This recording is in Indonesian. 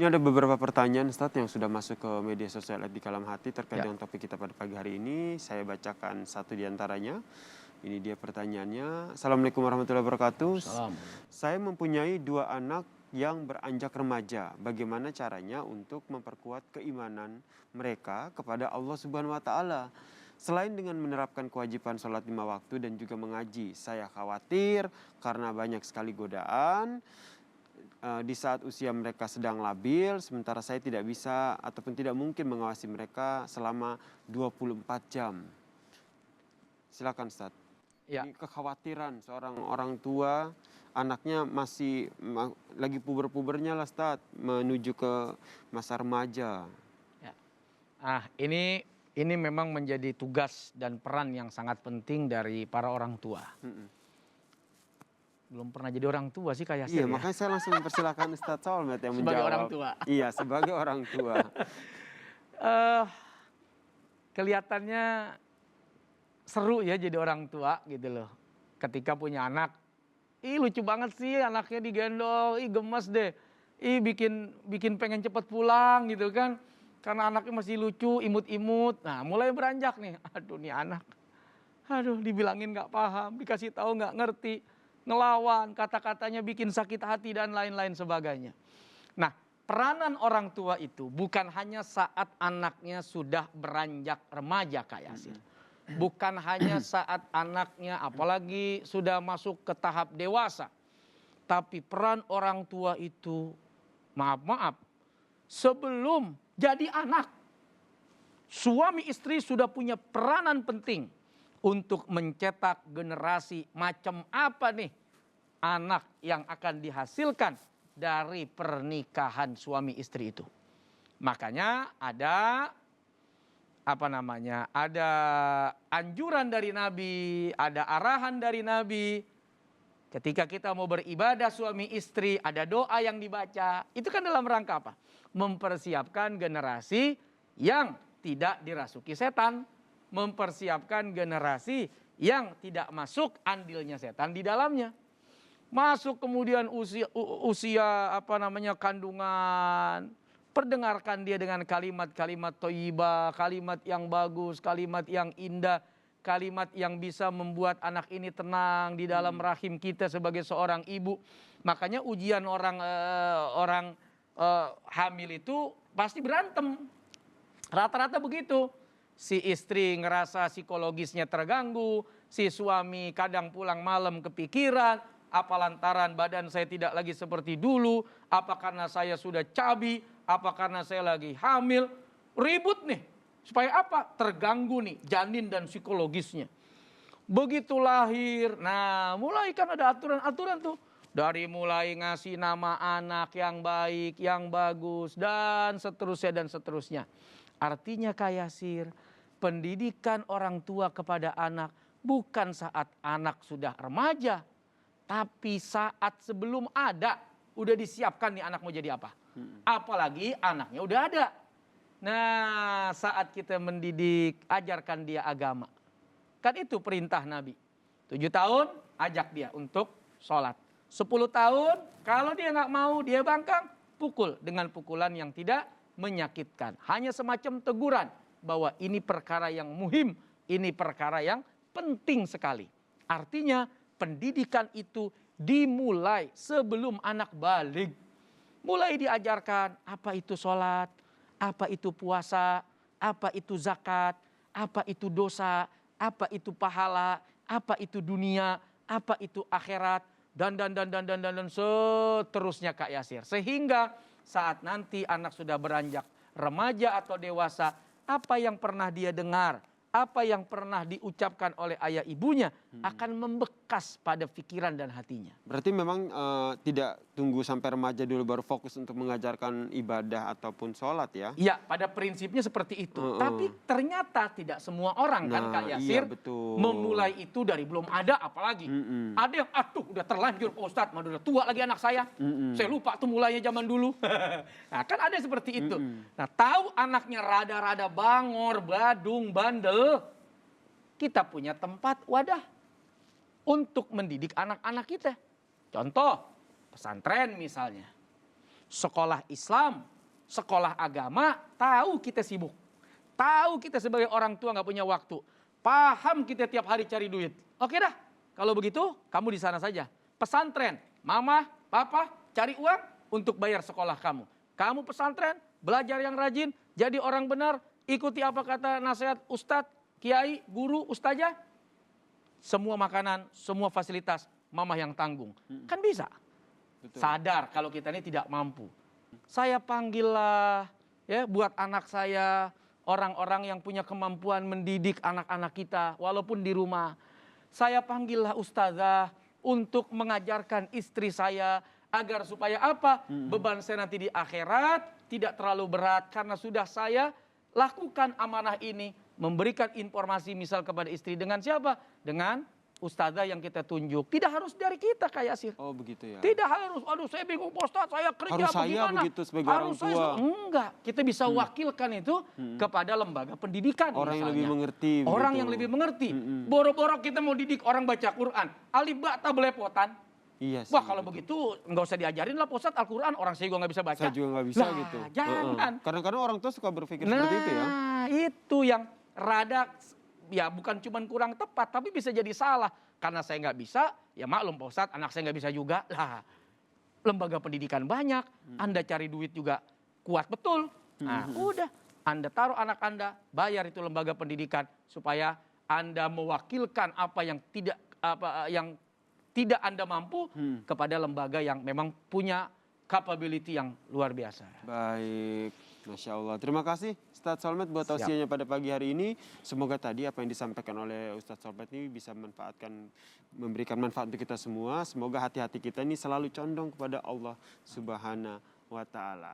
Ini ada beberapa pertanyaan Ustadz yang sudah masuk ke media sosial di Kalam Hati terkait Ya. dengan topik kita pada pagi hari ini. Saya bacakan satu di antaranya. Ini dia pertanyaannya. Assalamualaikum warahmatullahi wabarakatuh. Salam. Saya mempunyai 2 anak yang beranjak remaja. Bagaimana caranya untuk memperkuat keimanan mereka kepada Allah Subhanahu wa taala? Selain dengan menerapkan kewajiban sholat 5 waktu dan juga mengaji, saya khawatir karena banyak sekali godaan di saat usia mereka sedang labil, sementara saya tidak bisa ataupun tidak mungkin mengawasi mereka selama 24 jam. Silakan Ustaz. Ya. Ini kekhawatiran seorang orang tua, anaknya masih lagi puber-pubernya lah Ustaz, menuju ke masa remaja. Ya. Ini memang menjadi tugas dan peran yang sangat penting dari para orang tua. Belum pernah jadi orang tua sih kayak Iya, ya. makanya saya langsung mempersilahkan Ustadz Solmed yang menjawab. Sebagai orang tua. Iya, sebagai orang tua. Kelihatannya seru ya jadi orang tua gitu loh. Ketika punya anak, lucu banget sih anaknya digendong, gemes deh. Bikin pengen cepet pulang gitu kan. Karena anaknya masih lucu, imut-imut. Nah, mulai beranjak nih. Aduh, nih anak. Aduh, dibilangin nggak paham, dikasih tahu nggak ngerti. Ngelawan, kata-katanya bikin sakit hati dan lain-lain sebagainya. Nah, peranan orang tua itu bukan hanya saat anaknya sudah beranjak remaja Kak Yasir. Bukan hanya saat anaknya apalagi sudah masuk ke tahap dewasa. Tapi peran orang tua itu, maaf, sebelum jadi anak. Suami istri sudah punya peranan penting untuk mencetak generasi macam apa nih anak yang akan dihasilkan dari pernikahan suami istri itu. Makanya ada ada anjuran dari Nabi, ada arahan dari Nabi. Ketika kita mau beribadah suami istri, ada doa yang dibaca. Itu kan dalam rangka apa? Mempersiapkan generasi yang tidak dirasuki setan. Mempersiapkan generasi yang tidak masuk andilnya setan di dalamnya. Masuk kemudian usia kandungan. Perdengarkan dia dengan kalimat-kalimat thayyibah, kalimat yang bagus, kalimat yang indah, kalimat yang bisa membuat anak ini tenang di dalam rahim kita sebagai seorang ibu. Makanya ujian orang hamil itu pasti berantem. Rata-rata begitu. Si istri ngerasa psikologisnya terganggu, si suami kadang pulang malam kepikiran, apa lantaran badan saya tidak lagi seperti dulu, apa karena saya sudah cabi, apa karena saya lagi hamil, ribut nih. Supaya apa? Terganggu nih janin dan psikologisnya. Begitu lahir, nah mulai kan ada aturan-aturan tuh. Dari mulai ngasih nama anak yang baik, yang bagus, dan seterusnya. Artinya Kak Yasir, pendidikan orang tua kepada anak bukan saat anak sudah remaja, tapi saat sebelum ada, udah disiapkan nih anak mau jadi apa. Apalagi anaknya udah ada. Nah, saat kita mendidik, ajarkan dia agama. Kan itu perintah Nabi. 7 tahun, ajak dia untuk sholat. 10 tahun, kalau dia nggak mau, dia bangkang, pukul dengan pukulan yang tidak menyakitkan. Hanya semacam teguran bahwa ini perkara yang muhim, ini perkara yang penting sekali. Artinya pendidikan itu dimulai sebelum anak baligh. Mulai diajarkan apa itu sholat, apa itu puasa, apa itu zakat, apa itu dosa, apa itu pahala, apa itu dunia, apa itu akhirat, dan seterusnya Kak Yasir. Sehingga saat nanti anak sudah beranjak remaja atau dewasa, apa yang pernah dia dengar, apa yang pernah diucapkan oleh ayah ibunya akan membekas pada pikiran dan hatinya. Berarti memang tidak tunggu sampai remaja dulu baru fokus untuk mengajarkan ibadah ataupun sholat ya? Iya, pada prinsipnya seperti itu. Tapi ternyata tidak semua orang kan Kak Yasir, iya, betul. memulai itu dari belum ada apalagi. Ada yang udah terlanjur Pak Ustadz, udah tua lagi anak saya. Saya lupa tuh mulainya zaman dulu. Nah kan ada seperti itu. Nah tahu anaknya rada-rada bangor, badung, bandel. Kita punya tempat wadah untuk mendidik anak-anak kita. Contoh, pesantren misalnya. Sekolah Islam sekolah agama, tahu kita sibuk. Tahu kita sebagai orang tua nggak punya waktu. Paham kita tiap hari cari duit. Oke dah, kalau begitu kamu di sana saja. Pesantren, mama, papa cari uang untuk bayar sekolah kamu. Kamu pesantren, belajar yang rajin, jadi orang benar, ikuti apa kata nasihat ustadz, kiai, guru, ustazah. Semua makanan, semua fasilitas, mama yang tanggung. Kan bisa. Betul. Sadar kalau kita ini tidak mampu. Saya panggillah ya buat anak saya, orang-orang yang punya kemampuan mendidik anak-anak kita walaupun di rumah. Saya panggillah ustazah untuk mengajarkan istri saya agar supaya apa? Beban saya nanti di akhirat tidak terlalu berat karena sudah saya lakukan amanah ini, memberikan informasi misal kepada istri dengan siapa? Dengan ustazah yang kita tunjuk. Tidak harus dari kita kayak sih. Oh begitu ya. Tidak harus, aduh saya bingung Pak Ustadz, saya kerja Harus saya bagaimana? begitu sebagai orang tua. Enggak, kita bisa wakilkan itu kepada lembaga pendidikan Orang yang misalnya. lebih mengerti. Orang begitu. yang lebih mengerti. Boro-boro kita mau didik orang baca Quran. Alif ba ta belepotan. Iya sih. Wah kalau begitu nggak usah diajarin lah Pak Ustadz Al-Quran. Orang saya juga nggak bisa baca. Saya juga nggak bisa Lah, gitu. jangan. Kadang-kadang orang tua suka berpikir seperti itu ya. Nah itu yang rada ya bukan cuma kurang tepat tapi bisa jadi salah. Karena saya nggak bisa, ya maklum Pak Ustadz, anak saya nggak bisa juga. Lah, lembaga pendidikan banyak, Anda cari duit juga kuat betul. Nah, udah, Anda taruh anak Anda, bayar itu lembaga pendidikan supaya Anda mewakilkan apa yang tidak Anda mampu kepada lembaga yang memang punya capability yang luar biasa. Baik, Masya Allah. Terima kasih Ustadz Solmed buat tausiahnya pada pagi hari ini. Semoga tadi apa yang disampaikan oleh Ustadz Solmed ini bisa memberikan manfaat untuk kita semua. Semoga hati-hati kita ini selalu condong kepada Allah Subhanahu wa Ta'ala.